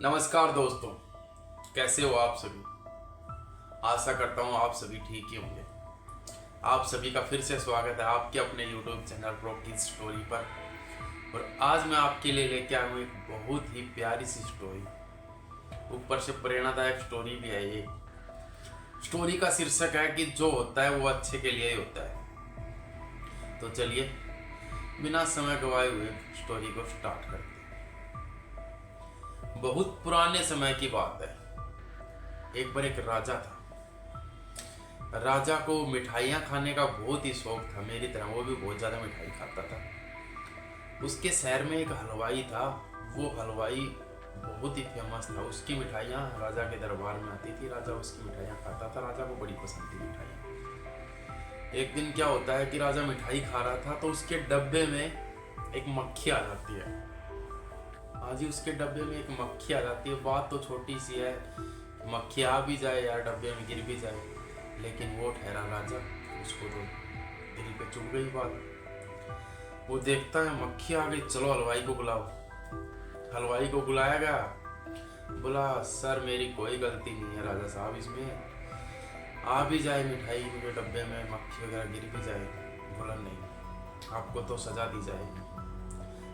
नमस्कार दोस्तों, कैसे हो आप सभी। आशा करता हूँ आप सभी ठीक ही होंगे। आप सभी का फिर से स्वागत है आपके अपने YouTube चैनल प्रो की स्टोरी पर। और आज मैं आपके लिए लेके आया हूँ एक बहुत ही प्यारी सी स्टोरी, ऊपर से प्रेरणादायक स्टोरी भी है। ये स्टोरी का शीर्षक है कि जो होता है वो अच्छे के लिए ही होता है। तो चलिए बिना समय गवाए हुए स्टोरी को स्टार्ट करते हैं। बहुत पुराने समय की बात है। एक बार एक राजा था। राजा को मिठाइयाँ खाने का बहुत ही शौक था, मेरी तरह वो भी बहुत ज़्यादा मिठाई खाता था। उसके शहर में एक हलवाई था। वो हलवाई बहुत ही फेमस था। उसकी मिठाइयाँ राजा के दरबार में आती थी, राजा उसकी मिठाइयाँ खाता था। राजा को बड़ी पसंद थी मिठाइयाँ। एक दिन क्या होता है कि राजा मिठाई खा रहा था तो उसके डब्बे में एक मक्खी आ जाती है। हाँ जी, उसके डब्बे में एक मक्खी आ जाती है। बात तो छोटी सी है, मक्खी आ भी जाए यार, डब्बे में गिर भी जाए, लेकिन वो ठहरा राजा, उसको तो दिल पे चुभ गई बात। वो देखता है मक्खी आ गई, चलो हलवाई को बुलाओ। हलवाई को बुलाया गया। बोला सर मेरी कोई गलती नहीं है राजा साहब, इसमें आ भी जाए मिठाई मेरे डब्बे में, मक्खी वगैरह गिर भी जाए। बोला नहीं, आपको तो सजा दी जाएगी।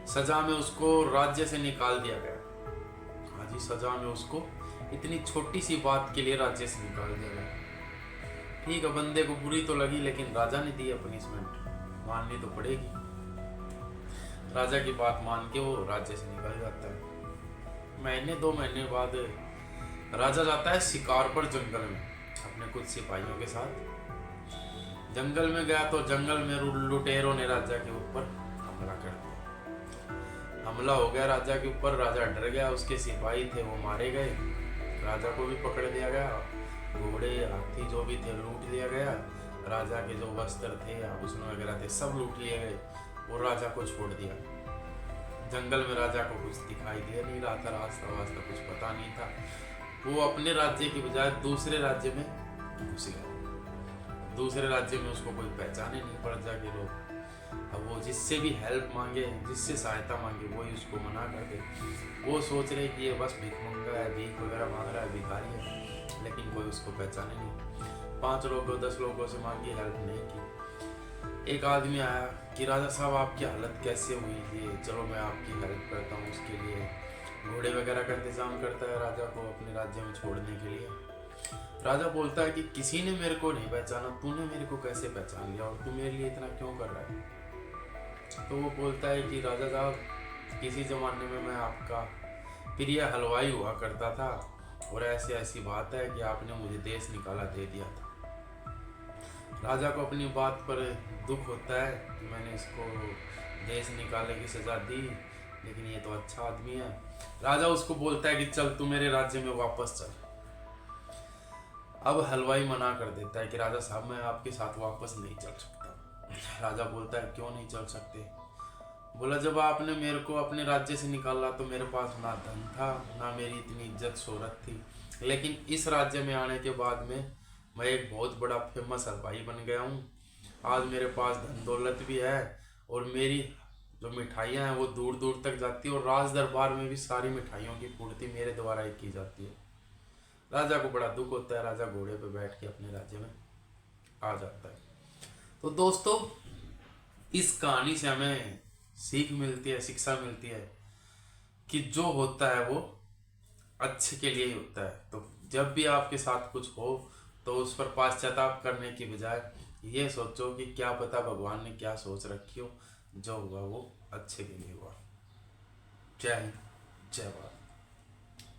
सजा में उसको राज्य से निकाल दिया गया। हाँ जी, सजा में उसको इतनी छोटी सी बात के लिए राज्य से निकाल दिया गया। ठीक है, बंदे को बुरी तो लगी, लेकिन राजा ने दी है पनिशमेंट, माननी तो पड़ेगी। राजा की बात मान के वो राज्य से निकल जाता है। महीने 2 महीने बाद राजा जाता है शिकार पर जंगल में अपने कुछ सिपाहियों के साथ। जंगल में गया तो जंगल में लुटेरों ने राजा के ऊपर हमला कर दिया। हमला हो गया राजा के ऊपर। राजा डर गया, उसके सिपाही थे वो मारे गए, राजा को भी पकड़ लिया गया। घोड़े हाथी जो भी थे लूट लिया गया। राजा के जो वस्त्र थे आभूषण वगैरह थे सब लूट लिए गए और राजा को छोड़ दिया। जंगल में राजा को कुछ दिखाई दिया नहीं रहा था, रास्ता वास्ता कुछ पता नहीं था। वो अपने राज्य की बजाय दूसरे राज्य में घुस गया। दूसरे राज्य में उसको कोई पहचाने नहीं, प्रजा के लोग। अब वो जिससे भी हेल्प मांगे, जिससे सहायता मांगे, वही उसको मना कर दे। वो सोच रहे कि ये बस भिखमंगा है, भीख वगैरह मांग रहा है, भिखारी है, लेकिन कोई उसको पहचाने नहीं। 5 लोगों 10 लोगों से मांगी, हेल्प नहीं की। एक आदमी आया कि राजा साहब आपकी हालत कैसे हुई, ये चलो मैं आपकी हेल्प करता हूँ। उसके लिए घोड़े वगैरह का इंतजाम करता है राजा को अपने राज्य में छोड़ने के लिए। राजा बोलता है कि किसी ने मेरे को नहीं पहचाना, तूने मेरे को कैसे पहचान लिया और तू मेरे लिए इतना क्यों कर रहा है। तो वो बोलता है कि राजा साहब किसी ज़माने में मैं आपका प्रिय हलवाई हुआ करता था और ऐसी बात है कि आपने मुझे देश निकाला दे दिया था। राजा को अपनी बात पर दुख होता है कि मैंने इसको देश निकालने की सज़ा दी, लेकिन ये तो अच्छा आदमी है। राजा उसको बोलता है कि चल तू मेरे राज्य में वापस चल। अब हलवाई मना कर देता है कि राजा साहब मैं आपके साथ वापस नहीं चल सकता। राजा बोलता है क्यों नहीं चल सकते। बोला जब आपने मेरे को अपने राज्य से निकाला तो मेरे पास ना धन था, ना मेरी इतनी इज्जत शोहरत थी, लेकिन इस राज्य में आने के बाद में मैं एक बहुत बड़ा फेमस हलवाई बन गया हूँ। आज मेरे पास धन दौलत भी है और मेरी जो मिठाइयाँ हैं वो दूर दूर तक जाती है और राज दरबार में भी सारी मिठाइयों की पूर्ति मेरे द्वारा ही की जाती है। राजा को बड़ा दुख होता है। राजा घोड़े पे बैठ के अपने राज्य में आ जाता है। तो दोस्तों, इस कहानी से हमें सीख मिलती है, शिक्षा मिलती है कि जो होता है वो अच्छे के लिए ही होता है। तो जब भी आपके साथ कुछ हो तो उस पर पश्चाताप करने की बजाय ये सोचो कि क्या पता भगवान ने क्या सोच रखी हो, जो हुआ वो अच्छे के लिए हुआ। जय हिंद, जय भारत।